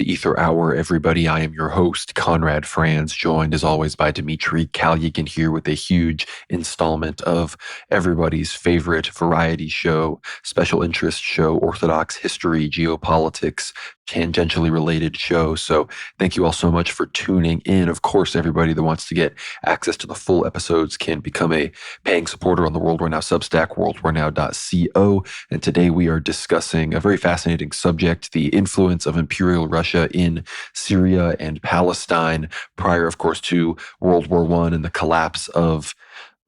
to Ether Hour, everybody. I am your host, Conrad Franz, joined as always by Dmitry Kalyagan here with a huge installment of everybody's favorite variety show, special interest show, Orthodox history, geopolitics, tangentially related show. So thank you all so much for tuning in. Of course, everybody that wants to get access to the full episodes can become a paying supporter on the World War Now Substack, worldwarnow.co. And today we are discussing a very fascinating subject, the influence of Imperial Russia in Syria and Palestine, prior, of course, to World War I and the collapse of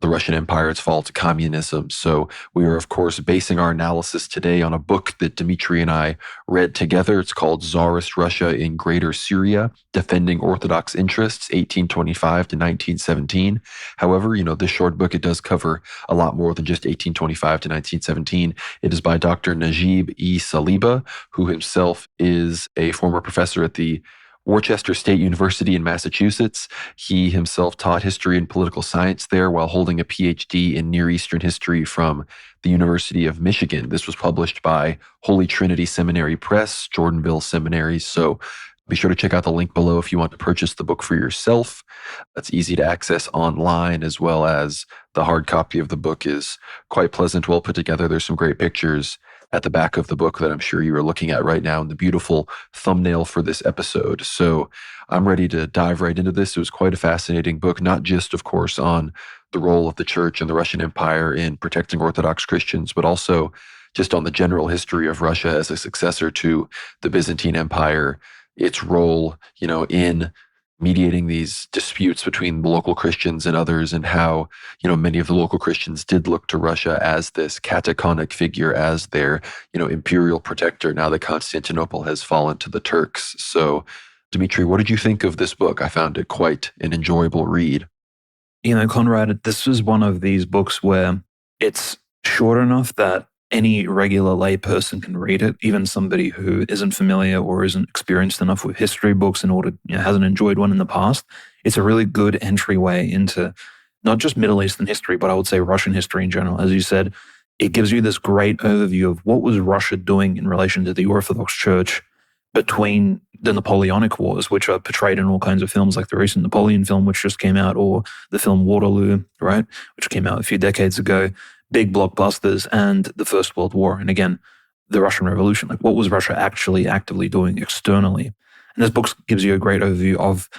the Russian Empire, its fall to communism. So we are, of course, basing our analysis today on a book that Dmitry and I read together. It's called Tsarist Russia in Greater Syria, Defending Orthodox Interests, 1825 to 1917. However, this short book, it does cover a lot more than just 1825 to 1917. It is by Dr. Najib E. Saliba, who himself is a former professor at the Worcester State University in Massachusetts. He himself taught history and political science there while holding a PhD in Near Eastern history from the University of Michigan. This was published by Holy Trinity Seminary Press, Jordanville Seminary. So be sure to check out the link below if you want to purchase the book for yourself. That's easy to access online, as well as the hard copy of the book is quite pleasant, well put together. There's some great pictures at the back of the book that I'm sure you are looking at right now in the beautiful thumbnail for this episode. So I'm ready to dive right into this. It was quite a fascinating book, not just, of course, on the role of the church and the Russian Empire in protecting Orthodox Christians, but also just on the general history of Russia as a successor to the Byzantine Empire, its role, in mediating these disputes between the local Christians and others, and how, many of the local Christians did look to Russia as this cataconic figure, as their, imperial protector, now that Constantinople has fallen to the Turks. So, Dmitry, what did you think of this book? I found it quite an enjoyable read. Conrad, this is one of these books where it's short enough that any regular lay person can read it, even somebody who isn't familiar or isn't experienced enough with history books hasn't enjoyed one in the past. It's a really good entryway into not just Middle Eastern history, but I would say Russian history in general. As you said, it gives you this great overview of what was Russia doing in relation to the Orthodox Church between the Napoleonic Wars, which are portrayed in all kinds of films, like the recent Napoleon film, which just came out, or the film Waterloo, right, which came out a few decades ago. Big blockbusters, and the First World War. And again, the Russian Revolution. Like, what was Russia actually actively doing externally? And this book gives you a great overview of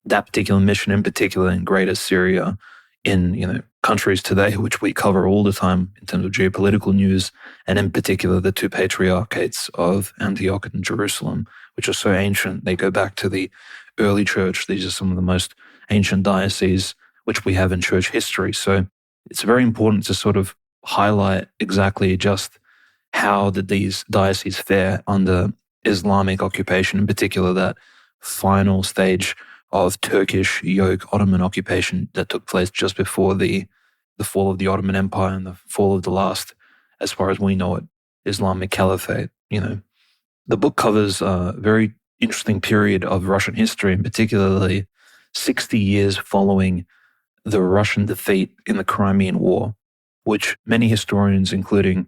that particular mission, in particular in Greater Syria, in countries today, which we cover all the time in terms of geopolitical news, and in particular the two patriarchates of Antioch and Jerusalem, which are so ancient. They go back to the early church. These are some of the most ancient dioceses which we have in church history. So it's very important to sort of highlight exactly just how did these dioceses fare under Islamic occupation, in particular that final stage of Turkish yoke Ottoman occupation that took place just before the fall of the Ottoman Empire and the fall of the last, as far as we know it, Islamic Caliphate. The book covers a very interesting period of Russian history, and particularly 60 years following the Russian defeat in the Crimean War, which many historians, including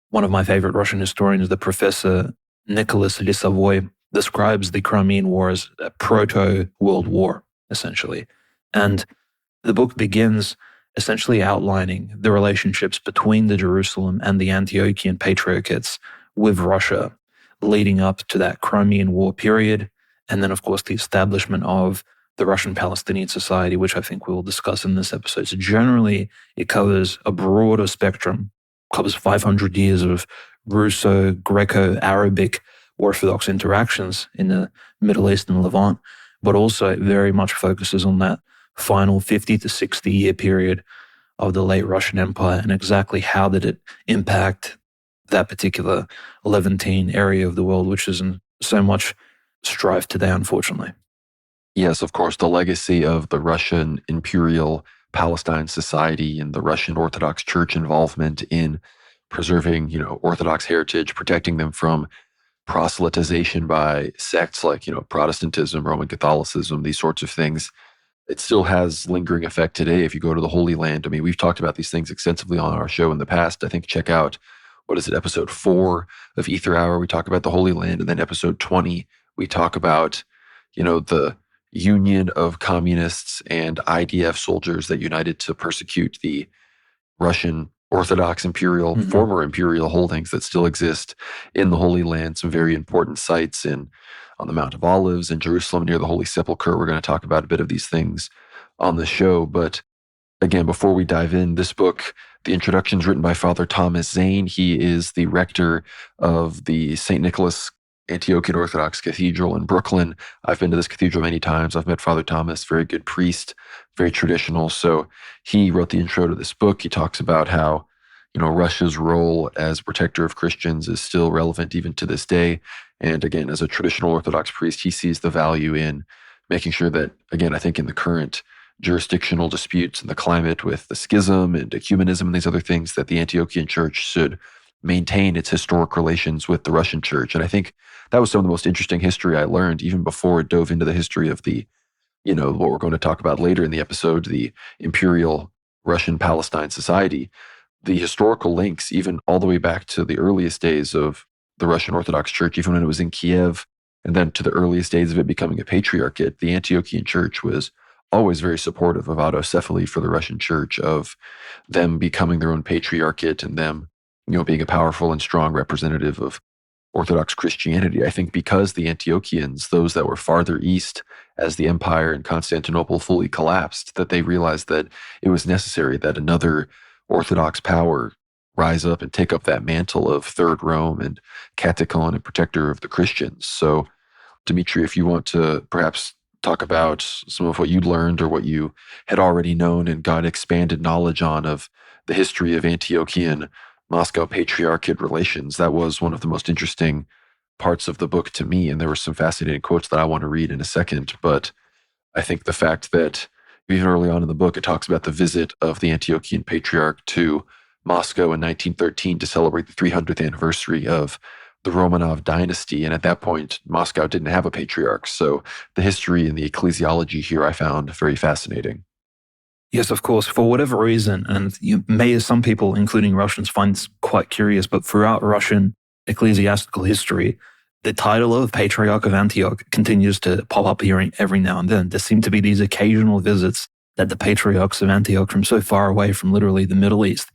one of my favorite Russian historians, the Professor Nicholas Lissavoy, describes the Crimean War as a proto-World War, essentially. And the book begins essentially outlining the relationships between the Jerusalem and the Antiochian Patriarchates with Russia leading up to that Crimean War period, and then, of course, the establishment of the Russian Palestinian Society, which I think we will discuss in this episode. So generally, it covers a broader spectrum, covers 500 years of Russo, Greco-Arabic Orthodox interactions in the Middle East and Levant, but also it very much focuses on that final 50 to 60 year period of the late Russian Empire and exactly how did it impact that particular Levantine area of the world, which is in so much strife today, unfortunately. Yes, of course, the legacy of the Russian Imperial Palestine Society and the Russian Orthodox Church involvement in preserving, Orthodox heritage, protecting them from proselytization by sects like, Protestantism, Roman Catholicism, these sorts of things. It still has lingering effect today if you go to the Holy Land. I mean, we've talked about these things extensively on our show in the past. I think check out, episode 4 of Ether Hour. We talk about the Holy Land, and then episode 20, we talk about, the union of communists and IDF soldiers that united to persecute the Russian Orthodox former imperial holdings that still exist in the Holy Land, some very important sites on the Mount of Olives in Jerusalem near the Holy Sepulchre. We're going to talk about a bit of these things on the show. But again, before we dive in, this book, the introduction is written by Father Thomas Zane. He is the rector of the St. Nicholas Antiochian Orthodox Cathedral in Brooklyn. I've been to this cathedral many times. I've met Father Thomas, very good priest, very traditional. So he wrote the intro to this book. He talks about how, Russia's role as protector of Christians is still relevant even to this day. And again, as a traditional Orthodox priest, he sees the value in making sure that, again, I think in the current jurisdictional disputes and the climate with the schism and ecumenism and these other things, that the Antiochian Church should maintain its historic relations with the Russian Church. And I think that was some of the most interesting history I learned, even before it dove into the history of the, what we're going to talk about later in the episode, the Imperial Russian Palestine Society. The historical links, even all the way back to the earliest days of the Russian Orthodox Church, even when it was in Kiev, and then to the earliest days of it becoming a patriarchate, the Antiochian Church was always very supportive of autocephaly for the Russian Church, of them becoming their own patriarchate and them, being a powerful and strong representative of Orthodox Christianity. I think because the Antiochians, those that were farther east as the empire in Constantinople fully collapsed, that they realized that it was necessary that another Orthodox power rise up and take up that mantle of Third Rome and catechon and protector of the Christians. So, Dmitry, if you want to perhaps talk about some of what you learned or what you had already known and got expanded knowledge on of the history of Antiochian Moscow Patriarchate relations. That was one of the most interesting parts of the book to me, and there were some fascinating quotes that I want to read in a second. But I think the fact that even early on in the book, it talks about the visit of the Antiochian Patriarch to Moscow in 1913 to celebrate the 300th anniversary of the Romanov dynasty. And at that point, Moscow didn't have a patriarch. So the history and the ecclesiology here I found very fascinating. Yes, of course, for whatever reason, and you may, some people, including Russians, find this quite curious, but throughout Russian ecclesiastical history, the title of Patriarch of Antioch continues to pop up here every now and then. There seem to be these occasional visits that the patriarchs of Antioch, from so far away from literally the Middle East,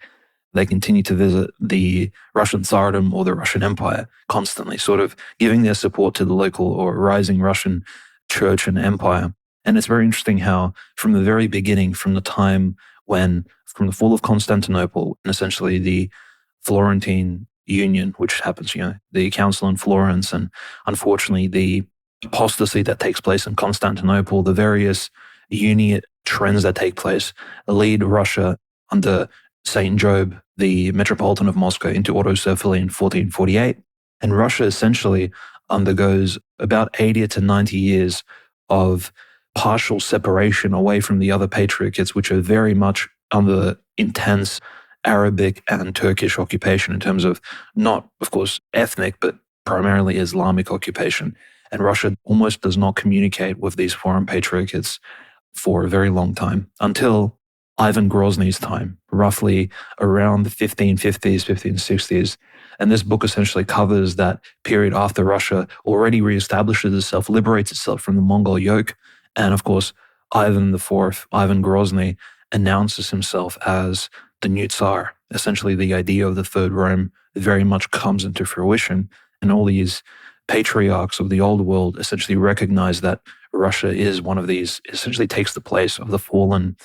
they continue to visit the Russian Tsardom or the Russian Empire constantly, sort of giving their support to the local or rising Russian church and empire. And it's very interesting how from the very beginning, from the time when, from the fall of Constantinople and essentially the Florentine Union, which happens, the Council in Florence, and unfortunately the apostasy that takes place in Constantinople, the various unit trends that take place lead Russia under Saint Job, the Metropolitan of Moscow, into autocephaly in 1448. And Russia essentially undergoes about 80 to 90 years of partial separation away from the other patriarchates, which are very much under intense Arabic and Turkish occupation in terms of not, of course, ethnic, but primarily Islamic occupation. And Russia almost does not communicate with these foreign patriarchates for a very long time, until Ivan Grozny's time, roughly around the 1550s, 1560s. And this book essentially covers that period after Russia already reestablishes itself, liberates itself from the Mongol yoke. And of course, Ivan IV, Ivan Grozny, announces himself as the new Tsar. Essentially, the idea of the Third Rome very much comes into fruition. And all these patriarchs of the old world essentially recognize that Russia is one of these, essentially takes the place of the fallen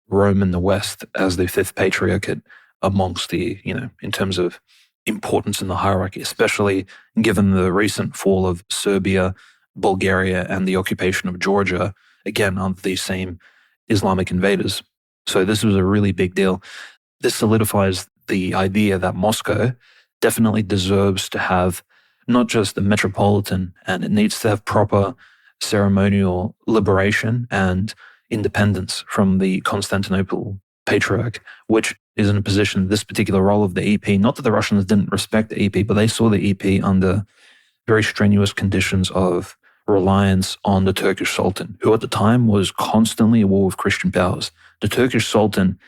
Rome in the West as the fifth patriarchate amongst the, in terms of importance in the hierarchy, especially given the recent fall of Serbia, Bulgaria, and the occupation of Georgia, again, under these same Islamic invaders. So this was a really big deal. This solidifies the idea that Moscow definitely deserves to have not just the metropolitan, and it needs to have proper ceremonial liberation and independence from the Constantinople Patriarch, which is in a position, this particular role of the EP, not that the Russians didn't respect the EP, but they saw the EP under very strenuous conditions of reliance on the Turkish Sultan, who at the time was constantly at war with Christian powers. The Turkish Sultan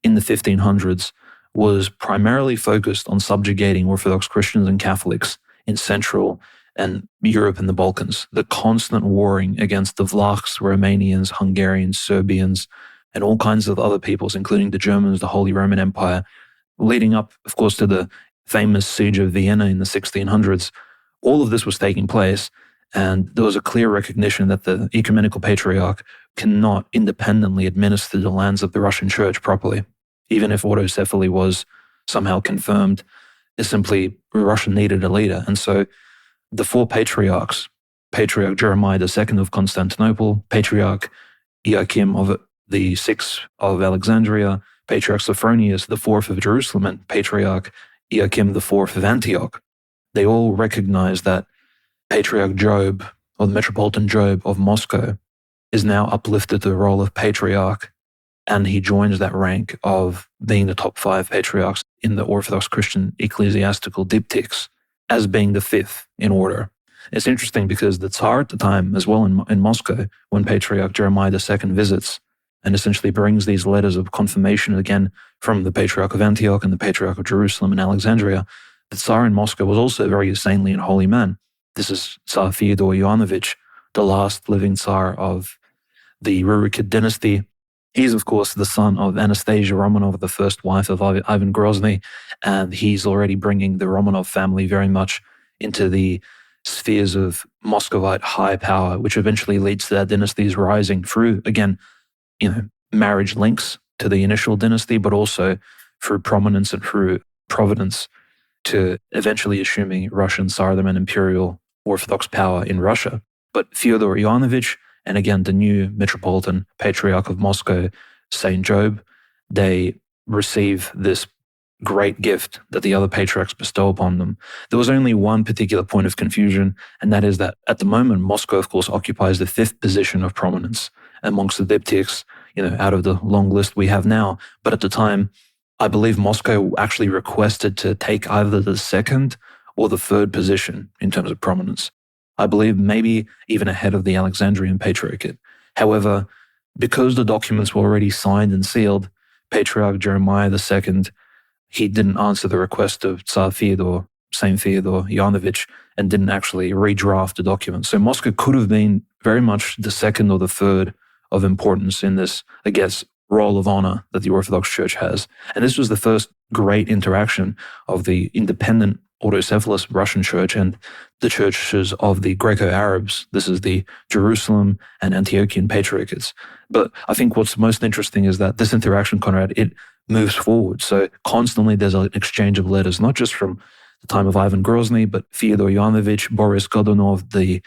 in the 1500s was primarily focused on subjugating Orthodox Christians and Catholics in Central and Europe and the Balkans, the constant warring against the Vlachs, Romanians, Hungarians, Serbians, and all kinds of other peoples, including the Germans, the Holy Roman Empire, leading up, of course, to the famous siege of Vienna in the 1600s. All of this was taking place, and there was a clear recognition that the ecumenical patriarch cannot independently administer the lands of the Russian Church properly. Even if autocephaly was somehow confirmed, it's simply Russia needed a leader. And so the four patriarchs, Patriarch Jeremiah II of Constantinople, Patriarch Joachim of the Sixth of Alexandria, Patriarch Sophronius IV of Jerusalem, and Patriarch Joachim IV of Antioch, they all recognized that Patriarch Job, or the Metropolitan Job of Moscow, is now uplifted to the role of patriarch, and he joins that rank of being the top 5 patriarchs in the Orthodox Christian ecclesiastical diptychs as being the 5th in order. It's interesting because the Tsar at the time, as well in Moscow, when Patriarch Jeremiah II visits and essentially brings these letters of confirmation again from the Patriarch of Antioch and the Patriarch of Jerusalem and Alexandria, the Tsar in Moscow was also a very saintly and holy man. This is Tsar Fyodor Ivanovich, the last living Tsar of the Rurikid dynasty. He's, of course, the son of Anastasia Romanov, the first wife of Ivan Grozny, and he's already bringing the Romanov family very much into the spheres of Muscovite high power, which eventually leads to that dynasty's rising through, again, marriage links to the initial dynasty, but also through prominence and through providence to eventually assuming Russian Tsardom and Imperial Orthodox power in Russia. But Fyodor Ivanovich, and again, the new Metropolitan Patriarch of Moscow, Saint Job, they receive this great gift that the other patriarchs bestow upon them. There was only one particular point of confusion, and that is that at the moment, Moscow, of course, occupies the 5th position of prominence amongst the diptychs, out of the long list we have now. But at the time, I believe Moscow actually requested to take either the 2nd or the 3rd position in terms of prominence. I believe maybe even ahead of the Alexandrian Patriarchate. However, because the documents were already signed and sealed, Patriarch Jeremiah II, he didn't answer the request of Tsar Fyodor, Saint Fyodor Ivanovich, and didn't actually redraft the document. So Moscow could have been very much the 2nd or the 3rd of importance in this, I guess, role of honor that the Orthodox Church has. And this was the first great interaction of the independent autocephalous Russian Church and the churches of the Greco-Arabs. This is the Jerusalem and Antiochian Patriarchates. But I think what's most interesting is that this interaction, Conrad, it moves forward. So constantly there's an exchange of letters, not just from the time of Ivan Grozny, but Fyodor Ivanovich, Boris Godunov, the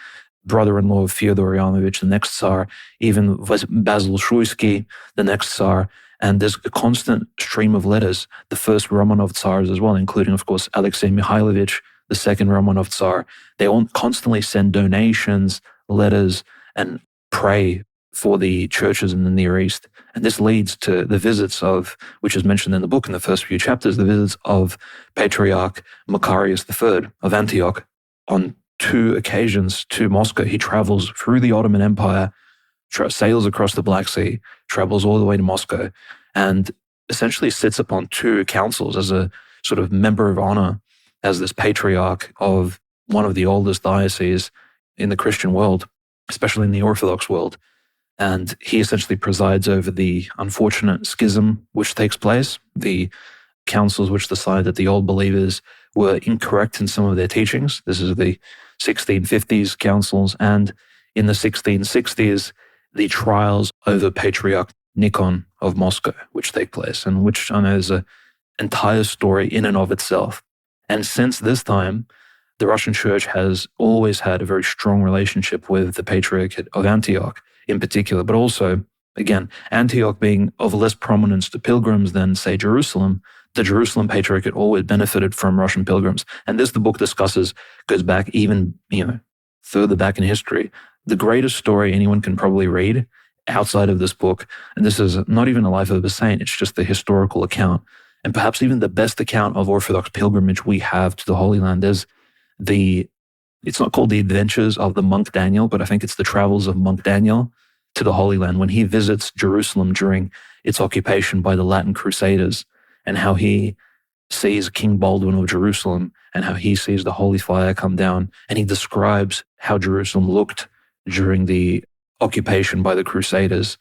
brother-in-law of Fyodor Ivanovich, the next Tsar, even Basil Shuisky, the next Tsar. And there's a constant stream of letters, the first Romanov Tsars as well, including, of course, Alexei Mikhailovich, the second Romanov Tsar. They all constantly send donations, letters, and pray for the churches in the Near East. And this leads to the visits of, which is mentioned in the book in the first few chapters, the visits of Patriarch Macarius III of Antioch. On 2 occasions to Moscow, he travels through the Ottoman Empire, sails across the Black Sea, travels all the way to Moscow, and essentially sits upon 2 councils as a sort of member of honor, as this patriarch of one of the oldest dioceses in the Christian world, especially in the Orthodox world. And he essentially presides over the unfortunate schism which takes place, the councils which decide that the old believers were incorrect in some of their teachings. This is the 1650s councils, and in the 1660s, the trials over Patriarch Nikon of Moscow, which take place, and which I know is an entire story in and of itself. And since this time, the Russian Church has always had a very strong relationship with the Patriarchate of Antioch in particular, but also, again, Antioch being of less prominence to pilgrims than, say, Jerusalem, the Jerusalem Patriarchate always benefited from Russian pilgrims. And this, the book discusses, goes back even, further back in history. The greatest story anyone can probably read outside of this book, and this is not even a life of a saint, it's just the historical account, and perhaps even the best account of Orthodox pilgrimage we have to the Holy Land is it's not called the Adventures of the Monk Daniel, but I think it's the Travels of Monk Daniel to the Holy Land, when he visits Jerusalem during its occupation by the Latin Crusaders, and how he sees King Baldwin of Jerusalem and how he sees the holy fire come down. And he describes how Jerusalem looked during the occupation by the Crusaders.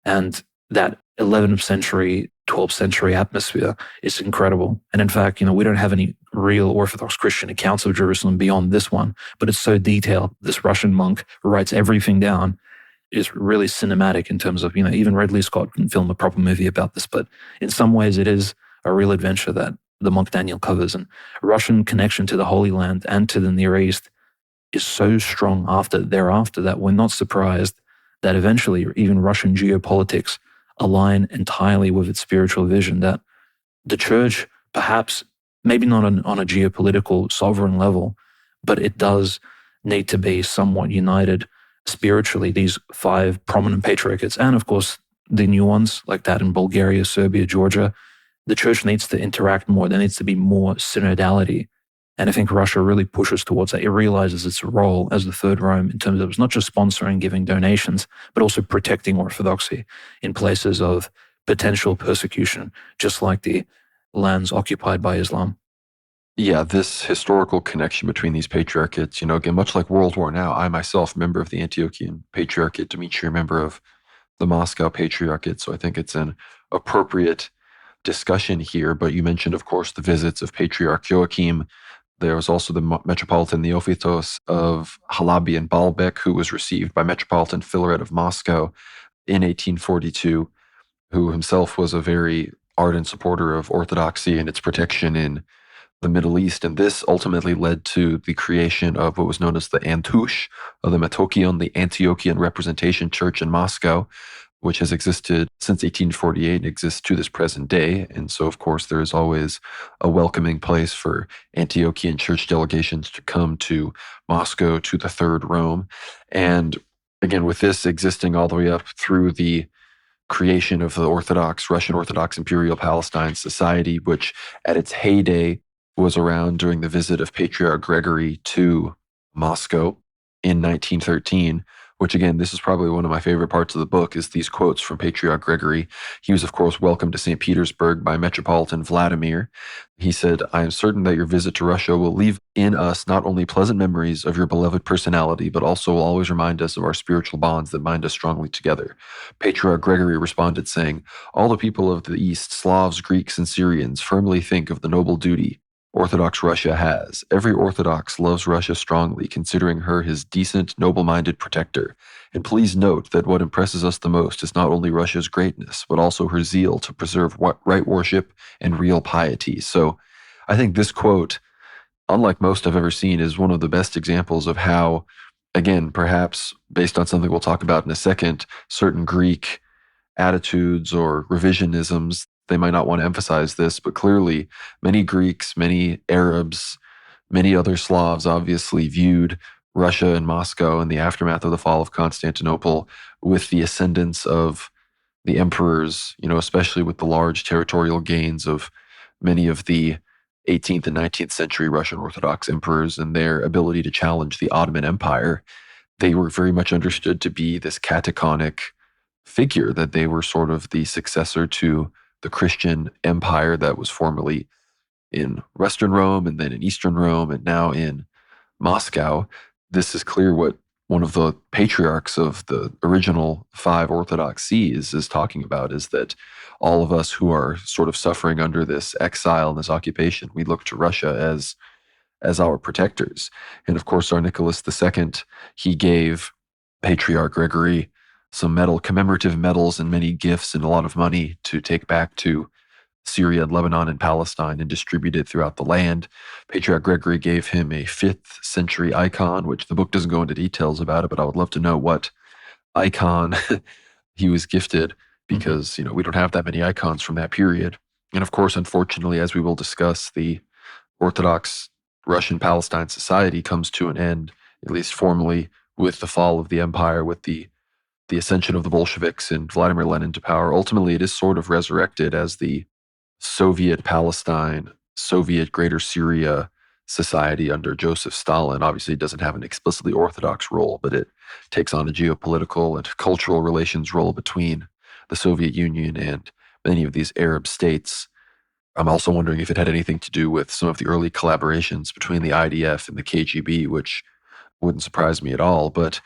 And that 11th century, 12th century atmosphere is incredible. And in fact, we don't have any real Orthodox Christian accounts of Jerusalem beyond this one, but it's so detailed. This Russian monk writes everything down. Is really cinematic in terms of, even Ridley Scott can film a proper movie about this, but in some ways it is a real adventure that the monk Daniel covers. And Russian connection to the Holy Land and to the Near East is so strong thereafter that we're not surprised that eventually even Russian geopolitics align entirely with its spiritual vision, that the church, perhaps, maybe not on a geopolitical sovereign level, but it does need to be somewhat united spiritually, these 5 prominent patriarchates, and of course the new ones like that in Bulgaria, Serbia, Georgia. The church needs to interact more. There needs to be more synodality. And I think Russia really pushes towards that. It realizes its role as the Third Rome in terms of it's not just sponsoring, giving donations, but also protecting orthodoxy in places of potential persecution, just like the lands occupied by Islam. Yeah, this historical connection between these patriarchates, again, much like World War now, I myself, member of the Antiochian Patriarchate, Dmitry, member of the Moscow Patriarchate. So I think it's an appropriate discussion here. But you mentioned, of course, the visits of Patriarch Joachim. There was also the Metropolitan Neophytos of Halabi and Baalbek, who was received by Metropolitan Filaret of Moscow in 1842, who himself was a very ardent supporter of orthodoxy and its protection in the Middle East. And this ultimately led to the creation of what was known as the Antush, or the Metochion, the Antiochian Representation Church in Moscow, which has existed since 1848 and exists to this present day. And so, of course, there is always a welcoming place for Antiochian church delegations to come to Moscow, to the Third Rome. And again, with this existing all the way up through the creation of the Russian Orthodox Imperial Palestine Society, which at its heyday was around during the visit of Patriarch Gregory to Moscow in 1913, which again, this is probably one of my favorite parts of the book, is these quotes from Patriarch Gregory. He was, of course, welcomed to St. Petersburg by Metropolitan Vladimir. He said, "I am certain that your visit to Russia will leave in us not only pleasant memories of your beloved personality, but also will always remind us of our spiritual bonds that bind us strongly together." Patriarch Gregory responded saying, "All the people of the East, Slavs, Greeks, and Syrians, firmly think of the noble duty Orthodox Russia has. Every Orthodox loves Russia strongly, considering her his decent, noble-minded protector. And please note that what impresses us the most is not only Russia's greatness, but also her zeal to preserve right worship and real piety." So I think this quote, unlike most I've ever seen, is one of the best examples of how, again, perhaps based on something we'll talk about in a second, certain Greek attitudes or revisionisms, they might not want to emphasize this, but clearly many Greeks, many Arabs, many other Slavs obviously viewed Russia and Moscow in the aftermath of the fall of Constantinople with the ascendance of the emperors, especially with the large territorial gains of many of the 18th and 19th century Russian Orthodox emperors and their ability to challenge the Ottoman Empire. They were very much understood to be this cataconic figure, that they were sort of the successor to the Christian empire that was formerly in Western Rome and then in Eastern Rome and now in Moscow. This is clear what one of the patriarchs of the original 5 Orthodox sees is talking about, is that all of us who are sort of suffering under this exile and this occupation, we look to Russia as our protectors. And of course, our Nicholas II, he gave Patriarch Gregory some commemorative medals and many gifts and a lot of money to take back to Syria, Lebanon, and Palestine and distribute it throughout the land. Patriarch Gregory gave him a 5th century icon, which the book doesn't go into details about it, but I would love to know what icon he was gifted, because, we don't have that many icons from that period. And of course, unfortunately, as we will discuss, the Orthodox Russian Palestine Society comes to an end, at least formally, with the fall of the empire, with the ascension of the Bolsheviks and Vladimir Lenin to power. Ultimately, it is sort of resurrected as the Soviet Palestine, Soviet Greater Syria society under Joseph Stalin. Obviously, it doesn't have an explicitly Orthodox role, but it takes on a geopolitical and cultural relations role between the Soviet Union and many of these Arab states. I'm also wondering if it had anything to do with some of the early collaborations between the IDF and the KGB, which wouldn't surprise me at all. But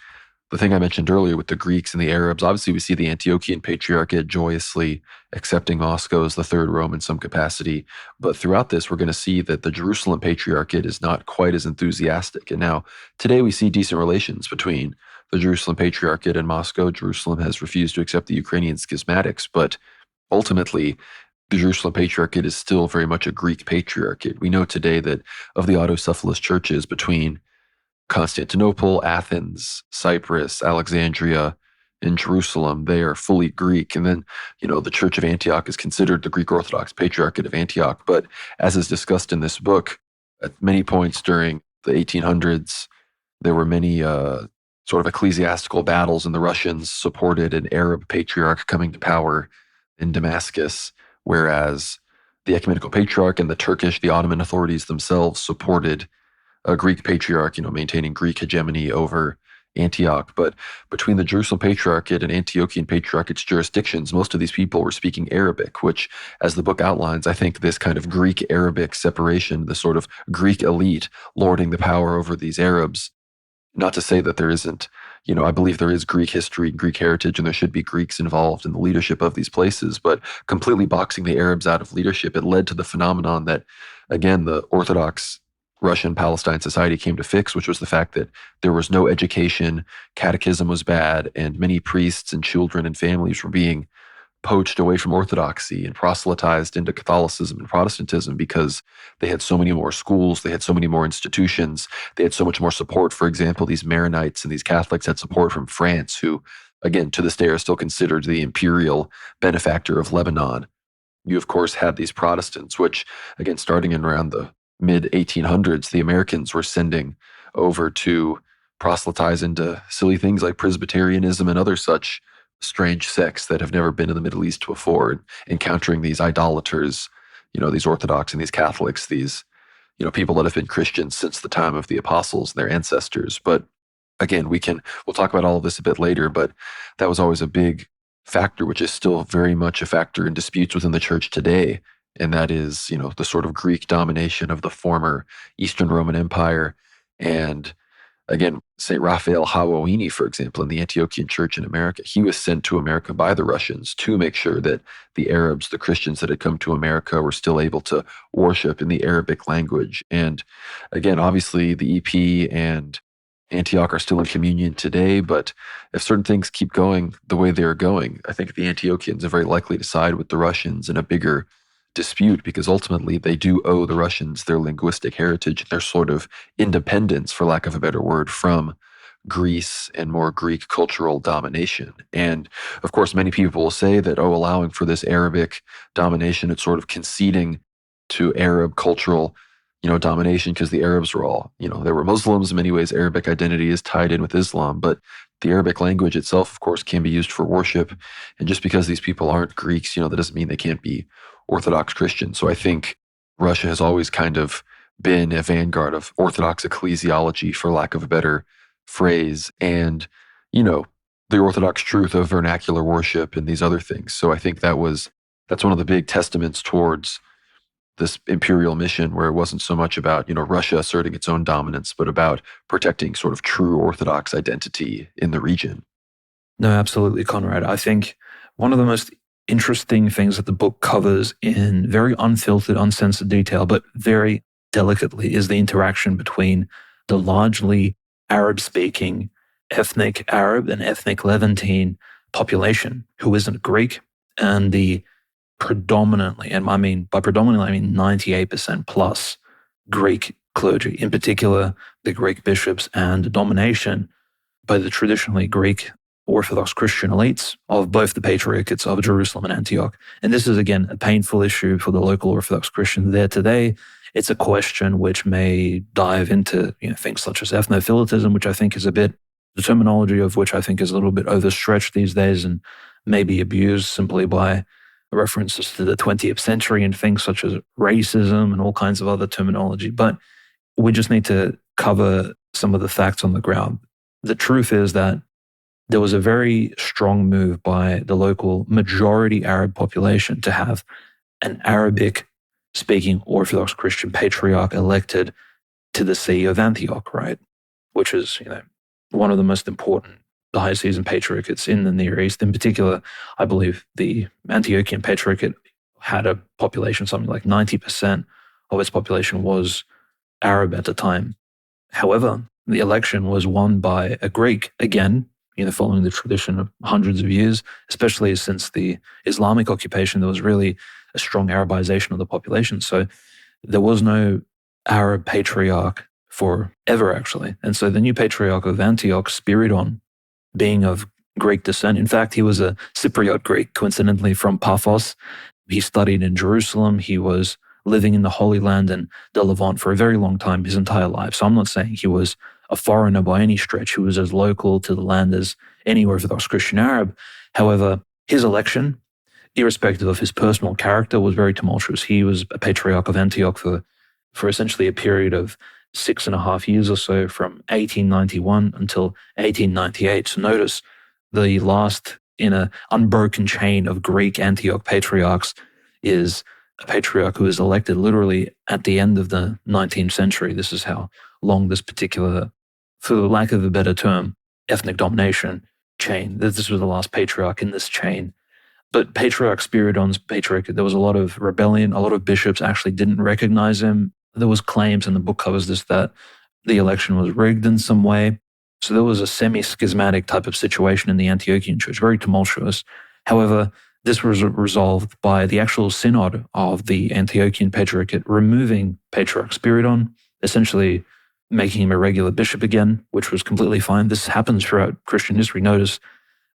the thing I mentioned earlier with the Greeks and the Arabs, obviously we see the Antiochian Patriarchate joyously accepting Moscow as the third Rome in some capacity. But throughout this, we're going to see that the Jerusalem Patriarchate is not quite as enthusiastic. And now, today we see decent relations between the Jerusalem Patriarchate and Moscow. Jerusalem has refused to accept the Ukrainian schismatics, but ultimately, the Jerusalem Patriarchate is still very much a Greek patriarchate. We know today that of the autocephalous churches between Constantinople, Athens, Cyprus, Alexandria, and Jerusalem, they are fully Greek. And then, the Church of Antioch is considered the Greek Orthodox Patriarchate of Antioch. But as is discussed in this book, at many points during the 1800s, there were many sort of ecclesiastical battles, and the Russians supported an Arab patriarch coming to power in Damascus, whereas the ecumenical patriarch and the Ottoman authorities themselves supported a Greek patriarch, maintaining Greek hegemony over Antioch. But between the Jerusalem Patriarchate and Antiochian Patriarchate's jurisdictions, most of these people were speaking Arabic, which, as the book outlines, I think this kind of Greek-Arabic separation, the sort of Greek elite lording the power over these Arabs. Not to say that there isn't, I believe there is Greek history, Greek heritage, and there should be Greeks involved in the leadership of these places, but completely boxing the Arabs out of leadership, it led to the phenomenon that, again, the Orthodox Russian Palestine society came to fix, which was the fact that there was no education, catechism was bad, and many priests and children and families were being poached away from Orthodoxy and proselytized into Catholicism and Protestantism because they had so many more schools, they had so many more institutions, they had so much more support. For example, these Maronites and these Catholics had support from France, who, again, to this day are still considered the imperial benefactor of Lebanon. You, of course, had these Protestants, which, again, starting in around the mid 1800s, the Americans were sending over to proselytize into silly things like Presbyterianism and other such strange sects that have never been in the Middle East before, encountering these idolaters, these Orthodox and these Catholics, these, people that have been Christians since the time of the apostles and their ancestors. But again, we'll talk about all of this a bit later, but that was always a big factor, which is still very much a factor in disputes within the church today. And that is, the sort of Greek domination of the former Eastern Roman Empire. And again, St. Raphael Hawaini, for example, in the Antiochian Church in America, he was sent to America by the Russians to make sure that the Arabs, the Christians that had come to America, were still able to worship in the Arabic language. And again, obviously, the EP and Antioch are still in communion today, but if certain things keep going the way they're going, I think the Antiochians are very likely to side with the Russians in a bigger dispute, because ultimately they do owe the Russians their linguistic heritage, their sort of independence, for lack of a better word, from Greece and more Greek cultural domination. And of course, many people will say that, allowing for this Arabic domination, it's sort of conceding to Arab cultural, domination, because the Arabs were all, they were Muslims. In many ways, Arabic identity is tied in with Islam, but the Arabic language itself, of course, can be used for worship. And just because these people aren't Greeks, that doesn't mean they can't be Orthodox Christian. So I think Russia has always kind of been a vanguard of Orthodox ecclesiology, for lack of a better phrase, and, the Orthodox truth of vernacular worship and these other things. So I think that's one of the big testaments towards this imperial mission, where it wasn't so much about, Russia asserting its own dominance, but about protecting sort of true Orthodox identity in the region. No, absolutely, Conrad. I think one of the most interesting things that the book covers in very unfiltered, uncensored detail, but very delicately, is the interaction between the largely Arab-speaking ethnic Arab and ethnic Levantine population who isn't Greek, and the predominantly, and by predominantly, I mean 98% plus Greek clergy, in particular the Greek bishops, and the domination by the traditionally Greek Orthodox Christian elites of both the patriarchates of Jerusalem and Antioch. And this is, again, a painful issue for the local Orthodox Christians there today. It's a question which may dive into things such as ethnophilitism, which I think is the terminology of which I think is a little bit overstretched these days and may be abused simply by references to the 20th century and things such as racism and all kinds of other terminology. But we just need to cover some of the facts on the ground. The truth is that there was a very strong move by the local majority Arab population to have an Arabic speaking Orthodox Christian patriarch elected to the see of Antioch, right? Which is, one of the most important diocesan patriarchates in the Near East. In particular, I believe the Antiochian Patriarchate had a population, something like 90% of its population was Arab at the time. However, the election was won by a Greek, again, following the tradition of hundreds of years, especially since the Islamic occupation, there was really a strong Arabization of the population. So there was no Arab patriarch forever, actually. And so the new patriarch of Antioch, Spiridon, being of Greek descent, in fact, he was a Cypriot Greek, coincidentally from Paphos. He studied in Jerusalem. He was living in the Holy Land and the Levant for a very long time, his entire life. So I'm not saying he was a foreigner by any stretch. He was as local to the land as any Orthodox Christian Arab. However, his election, irrespective of his personal character, was very tumultuous. He was a patriarch of Antioch for essentially a period of 6.5 years or so, from 1891 until 1898. So notice the last in an unbroken chain of Greek Antioch patriarchs is a patriarch who was elected literally at the end of the 19th century. This is how long this particular, for lack of a better term, ethnic domination chain, this was the last patriarch in this chain. But Patriarch Spiridon's patriarchate, there was a lot of rebellion. A lot of bishops actually didn't recognize him. There was claims, and the book covers this, that the election was rigged in some way. So there was a semi-schismatic type of situation in the Antiochian church, very tumultuous. However, this was resolved by the actual synod of the Antiochian Patriarchate removing Patriarch Spiridon, essentially making him a regular bishop again, which was completely fine. This happens throughout Christian history.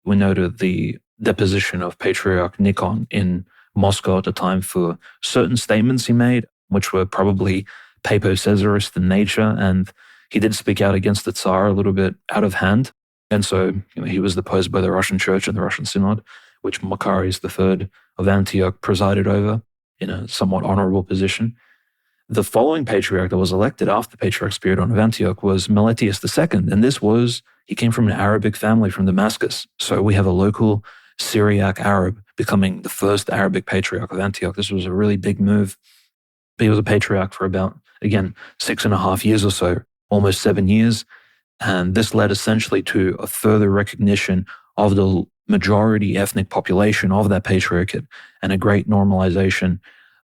We noted the deposition of Patriarch Nikon in Moscow at the time for certain statements he made, which were probably papo-Caesarist in nature, and he did speak out against the Tsar a little bit out of hand. And so he was deposed by the Russian Church and the Russian Synod, which Macarius III of Antioch presided over in a somewhat honorable position. The following patriarch that was elected after Patriarch Spiridon of Antioch was Meletius II, and he came from an Arabic family from Damascus. So we have a local Syriac Arab becoming the first Arabic patriarch of Antioch. This was a really big move. He was a patriarch for about, again, 6.5 years or so, almost 7 years. And this led essentially to a further recognition of the majority ethnic population of that patriarchate and a great normalization.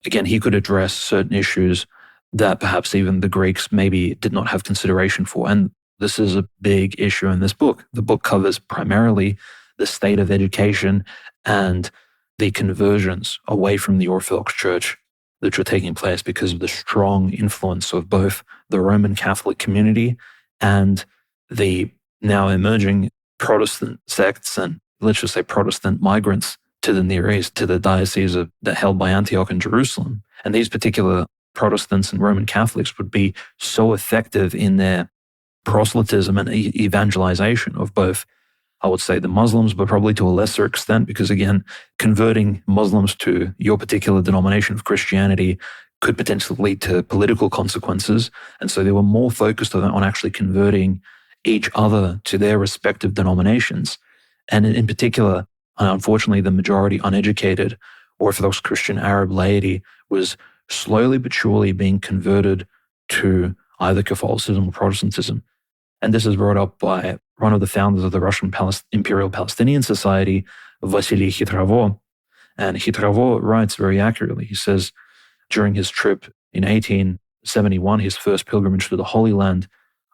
Again, he could address certain issues that perhaps even the Greeks maybe did not have consideration for. And this is a big issue in this book. The book covers primarily the state of education and the conversions away from the Orthodox Church that were taking place because of the strong influence of both the Roman Catholic community and the now emerging Protestant sects and, let's just say, Protestant migrants to the Near East, to the diocese that held by Antioch and Jerusalem. And these particular Protestants and Roman Catholics would be so effective in their proselytism and evangelization of both, I would say, the Muslims, but probably to a lesser extent, because again, converting Muslims to your particular denomination of Christianity could potentially lead to political consequences. And so they were more focused on actually converting each other to their respective denominations. And in particular, unfortunately, the majority uneducated Orthodox Christian Arab laity was slowly but surely being converted to either Catholicism or Protestantism. And this is brought up by one of the founders of the Russian Imperial Palestinian Society, Vasily Khitravo. And Khitravo writes very accurately. He says, during his trip in 1871, his first pilgrimage to the Holy Land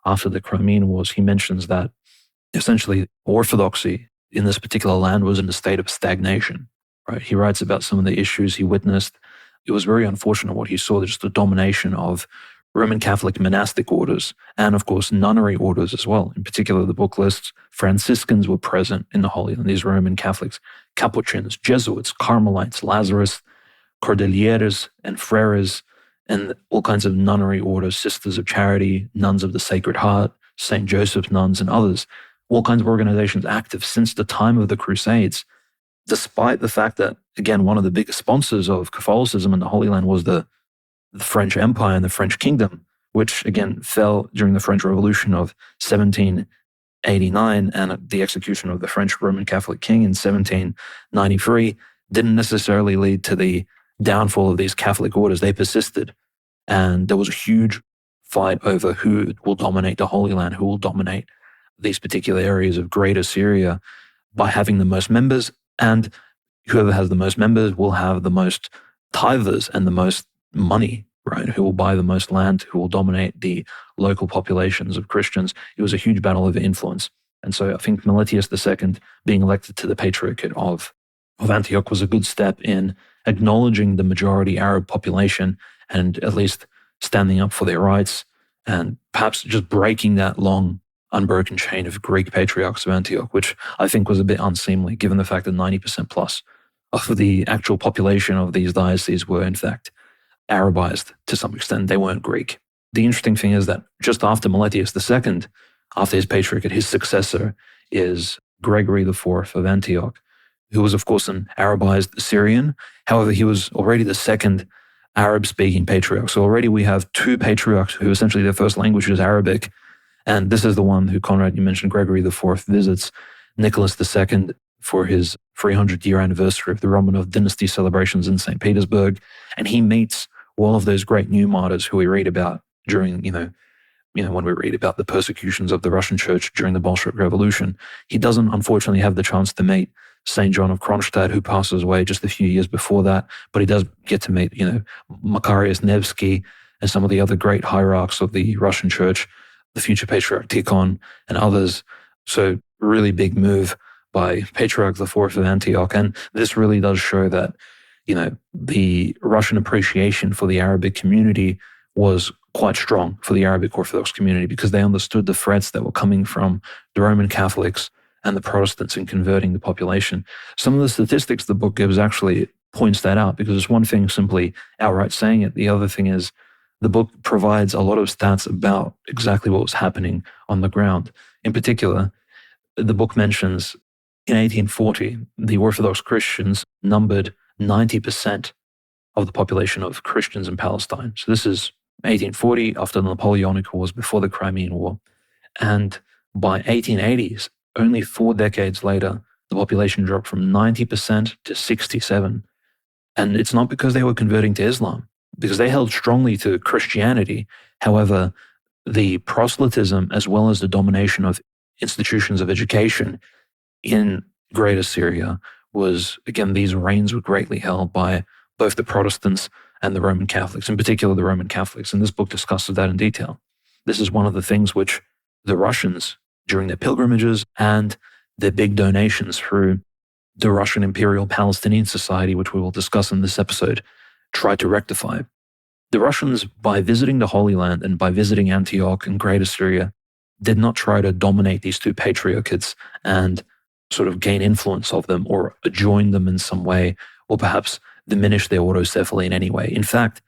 after the Crimean Wars, he mentions that essentially orthodoxy in this particular land was in a state of stagnation. Right? He writes about some of the issues he witnessed. It was very unfortunate what he saw, just the domination of Roman Catholic monastic orders and, of course, nunnery orders as well. In particular, the book lists Franciscans were present in the Holy Land, these Roman Catholics, Capuchins, Jesuits, Carmelites, Lazarists, Cordeliers, and Freres, and all kinds of nunnery orders, Sisters of Charity, Nuns of the Sacred Heart, St. Joseph's Nuns, and others. All kinds of organizations active since the time of the Crusades, despite the fact that, again, one of the biggest sponsors of Catholicism in the Holy Land was the French Empire and the French Kingdom, which again fell during the French Revolution of 1789 and the execution of the French Roman Catholic King in 1793, didn't necessarily lead to the downfall of these Catholic orders, they persisted. And there was a huge fight over who will dominate the Holy Land, who will dominate these particular areas of Greater Syria by having the most members. And whoever has the most members will have the most tithers and the most money, right? Who will buy the most land, who will dominate the local populations of Christians. It was a huge battle over influence. And so I think Meletius II being elected to the Patriarchate of Antioch was a good step in acknowledging the majority Arab population and at least standing up for their rights and perhaps just breaking that long, unbroken chain of Greek patriarchs of Antioch, which I think was a bit unseemly given the fact that 90% plus of the actual population of these dioceses were in fact Arabized to some extent. They weren't Greek. The interesting thing is that just after Meletius II, after his patriarchate, his successor is Gregory IV of Antioch, who was, of course, an Arabized Syrian. However, he was already the second Arab-speaking patriarch. So already we have two patriarchs who essentially their first language is Arabic. And this is the one who, Conrad, you mentioned, Gregory IV visits Nicholas II for his 300-year anniversary of the Romanov dynasty celebrations in St. Petersburg. And he meets all of those great new martyrs who we read about during, when we read about the persecutions of the Russian church during the Bolshevik Revolution. He doesn't, unfortunately, have the chance to meet St. John of Kronstadt, who passes away just a few years before that, but he does get to meet, Macarius Nevsky and some of the other great hierarchs of the Russian church, the future Patriarch Tikhon and others. So really big move by Patriarch IV of Antioch. And this really does show that, the Russian appreciation for the Arabic community was quite strong for the Arabic Orthodox community because they understood the threats that were coming from the Roman Catholics and the Protestants in converting the population. Some of the statistics the book gives actually points that out because it's one thing simply outright saying it. The other thing is the book provides a lot of stats about exactly what was happening on the ground. In particular, the book mentions in 1840, the Orthodox Christians numbered 90% of the population of Christians in Palestine. So this is 1840, after the Napoleonic Wars, before the Crimean War. And by 1880s, only 4 decades later, the population dropped from 90% to 67%. And it's not because they were converting to Islam, because they held strongly to Christianity. However, the proselytism, as well as the domination of institutions of education in Greater Syria was, again, these reigns were greatly held by both the Protestants and the Roman Catholics, in particular the Roman Catholics. And this book discusses that in detail. This is one of the things which the Russians, during their pilgrimages and their big donations through the Russian Imperial Palestinian Society, which we will discuss in this episode, tried to rectify. The Russians, by visiting the Holy Land and by visiting Antioch and Greater Syria, did not try to dominate these two patriarchates and sort of gain influence of them or join them in some way, or perhaps diminish their autocephaly in any way. In fact,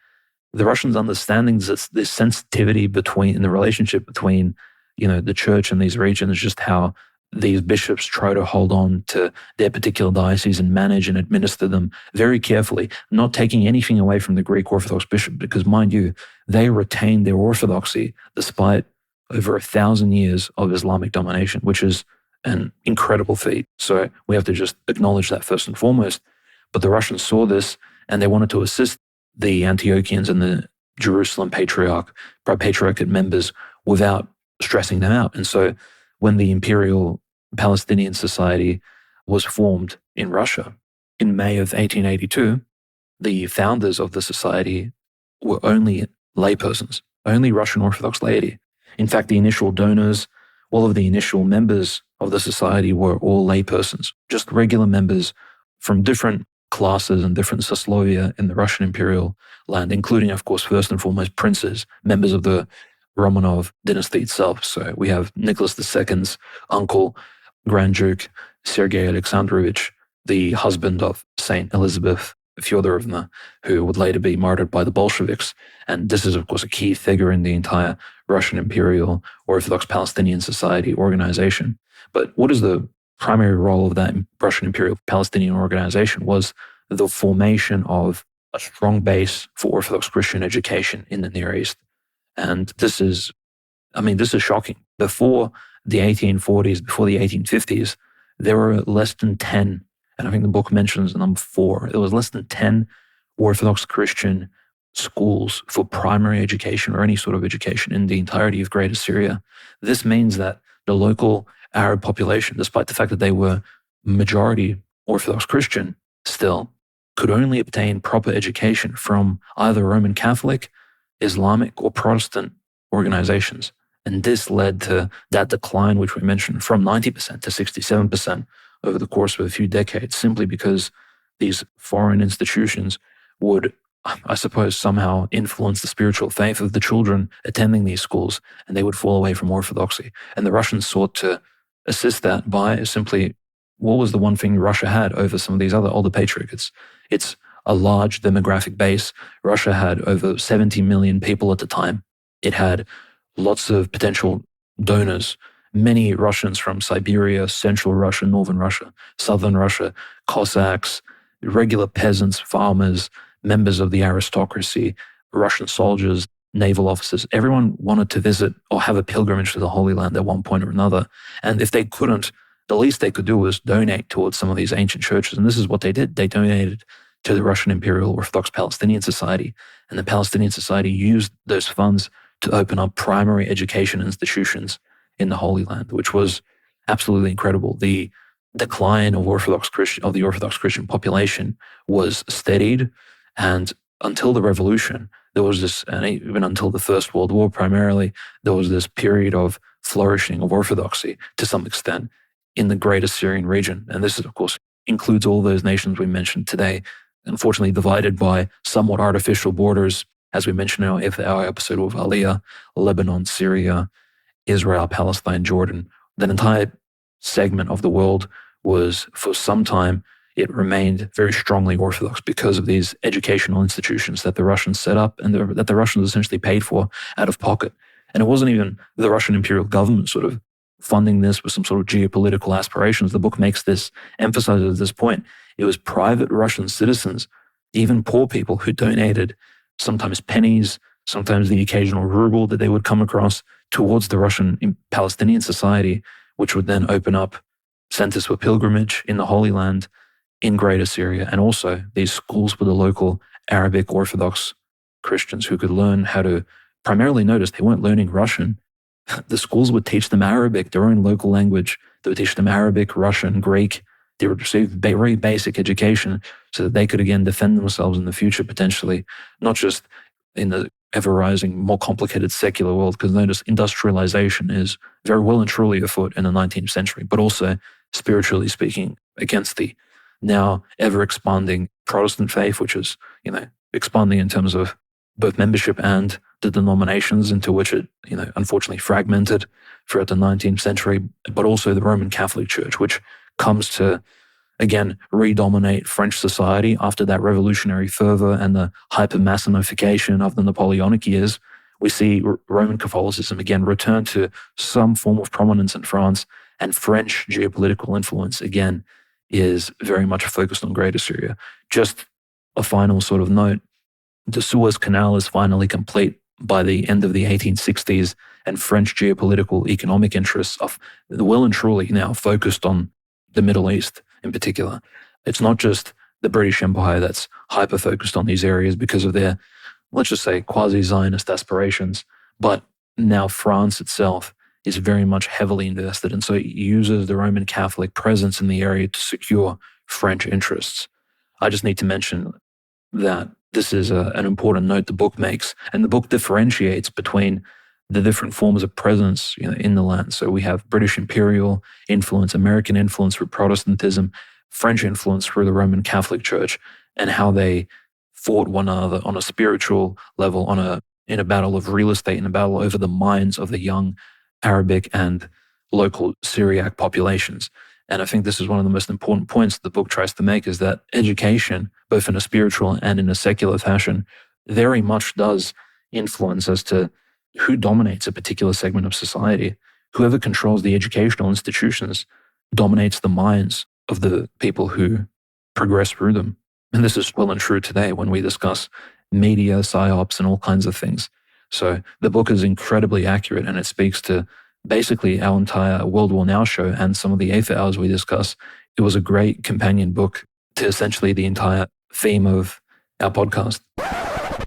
the Russians' understanding this sensitivity in the relationship between, the church and these regions, just how these bishops try to hold on to their particular diocese and manage and administer them very carefully, not taking anything away from the Greek Orthodox bishop, because mind you, they retained their orthodoxy despite over 1,000 years of Islamic domination, which is an incredible feat. So we have to just acknowledge that first and foremost. But the Russians saw this and they wanted to assist the Antiochians and the Jerusalem Patriarchate members without stressing them out. And so when the Imperial Palestinian Society was formed in Russia in May of 1882, the founders of the society were only laypersons, only Russian Orthodox laity. In fact, the initial donors, all of the initial members of the society were all laypersons, just regular members from different classes and different soslovia in the Russian imperial land, including, of course, first and foremost, princes, members of the Romanov dynasty itself. So we have Nicholas II's uncle, Grand Duke Sergei Alexandrovich, the husband of Saint Elizabeth Fyodorovna, who would later be martyred by the Bolsheviks. And this is, of course, a key figure in the entire Russian Imperial Orthodox Palestinian Society organization. But what is the primary role of that Russian Imperial Palestinian organization was the formation of a strong base for Orthodox Christian education in the Near East. And this is shocking. Before the 1840s, before the 1850s, there were less than 10, and I think the book mentions the number 4, there was less than 10 Orthodox Christian schools for primary education or any sort of education in the entirety of Greater Syria. This means that the local Arab population, despite the fact that they were majority Orthodox Christian, still could only obtain proper education from either Roman Catholic, Islamic, or Protestant organizations. And this led to that decline, which we mentioned, from 90% to 67% over the course of a few decades, simply because these foreign institutions would, I suppose, somehow influence the spiritual faith of the children attending these schools, and they would fall away from orthodoxy. And the Russians sought to assist that by simply, what was the one thing Russia had over some of these other older patriarchates? It's a large demographic base. Russia had over 70 million people at the time. It had lots of potential donors, many Russians from Siberia, Central Russia, Northern Russia, Southern Russia, Cossacks, regular peasants, farmers, members of the aristocracy, Russian soldiers, naval officers. Everyone wanted to visit or have a pilgrimage to the Holy Land at one point or another. And if they couldn't, the least they could do was donate towards some of these ancient churches. And this is what they did. They donated to the Russian Imperial Orthodox Palestinian Society. And the Palestinian Society used those funds to open up primary education institutions in the Holy Land, which was absolutely incredible. The decline of the Orthodox Christian population was steadied, and until the revolution, there was this, and even until the First World War primarily, there was this period of flourishing of orthodoxy to some extent in the Greater Syrian region. And this, of course, includes all those nations we mentioned today, unfortunately divided by somewhat artificial borders, as we mentioned in our episode of Aliyah, Lebanon, Syria, Israel, Palestine, Jordan. That entire segment of the world was, for some time, it remained very strongly Orthodox because of these educational institutions that the Russians set up and that the Russians essentially paid for out of pocket. And it wasn't even the Russian imperial government sort of funding this with some sort of geopolitical aspirations. The book makes this, emphasizes this point. It was private Russian citizens, even poor people, who donated sometimes pennies, sometimes the occasional ruble that they would come across towards the Russian Palestinian Society, which would then open up centers for pilgrimage in the Holy Land, in Greater Syria, and also these schools for the local Arabic Orthodox Christians who could learn how to, primarily notice they weren't learning Russian. The schools would teach them Arabic, their own local language. They would teach them Arabic, Russian, Greek. They would receive very basic education so that they could again defend themselves in the future potentially, not just in the ever-rising, more complicated secular world, because notice industrialization is very well and truly afoot in the 19th century, but also, spiritually speaking, against the now ever-expanding Protestant faith, which is, expanding in terms of both membership and the denominations into which it, unfortunately fragmented throughout the 19th century, but also the Roman Catholic Church, which comes to, again, redominate French society after that revolutionary fervor and the hyper-Massonification of the Napoleonic years. We see Roman Catholicism again return to some form of prominence in France, and French geopolitical influence, again, is very much focused on Greater Syria. Just a final sort of note, the Suez Canal is finally complete by the end of the 1860s, and French geopolitical economic interests are well and truly now focused on the Middle East in particular. It's not just the British Empire that's hyper-focused on these areas because of their, let's just say, quasi-Zionist aspirations, but now France itself is very much heavily invested, and so it uses the Roman Catholic presence in the area to secure French interests. I just need to mention that this is an important note the book makes, and the book differentiates between the different forms of presence in the land. So we have British imperial influence, American influence through Protestantism, French influence through the Roman Catholic Church, and how they fought one another on a spiritual level, in a battle of real estate, in a battle over the minds of the young Arabic and local Syriac populations. And I think this is one of the most important points the book tries to make, is that education, both in a spiritual and in a secular fashion, very much does influence as to who dominates a particular segment of society. Whoever controls the educational institutions dominates the minds of the people who progress through them. And this is well and true today when we discuss media, psyops, and all kinds of things. So the book is incredibly accurate, and it speaks to basically our entire World War Now show and some of the Eighth Hours we discuss. It was a great companion book to essentially the entire theme of our podcast.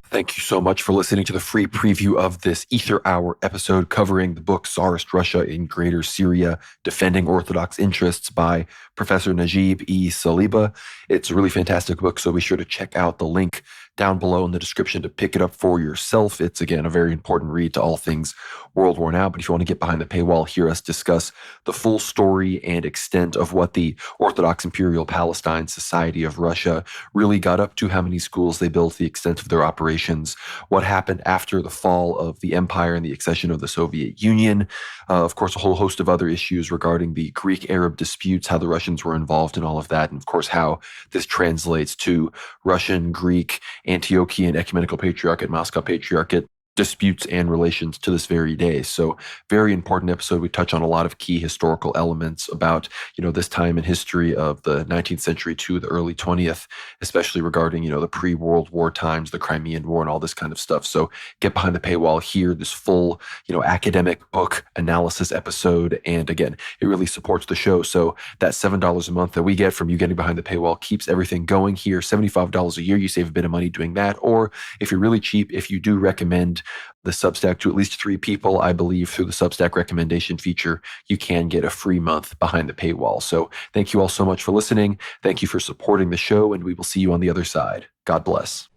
Thank you so much for listening to the free preview of this Ether Hour episode covering the book Tsarist Russia in Greater Syria, Defending Orthodox Interests by Professor Najib E. Saliba. It's a really fantastic book, so be sure to check out the link down below in the description to pick it up for yourself. It's, again, a very important read to all things World War Now. But if you want to get behind the paywall, hear us discuss the full story and extent of what the Orthodox Imperial Palestine Society of Russia really got up to, how many schools they built, the extent of their operations, what happened after the fall of the empire and the accession of the Soviet Union, of course, a whole host of other issues regarding the Greek-Arab disputes, how the Russians were involved in all of that, and of course, how this translates to Russian, Greek, Antiochian Ecumenical Patriarchate, Moscow Patriarchate disputes and relations to this very day. So very important episode. We touch on a lot of key historical elements about, this time in history of the 19th century to the early 20th, especially regarding, the pre-World War times, the Crimean War and all this kind of stuff. So get behind the paywall here, this full, academic book analysis episode. And again, it really supports the show. So that $7 a month that we get from you getting behind the paywall keeps everything going here. $75 a year, you save a bit of money doing that. Or if you're really cheap, if you do recommend the Substack to at least 3 people, I believe through the Substack recommendation feature, you can get a free month behind the paywall. So thank you all so much for listening. Thank you for supporting the show, and we will see you on the other side. God bless.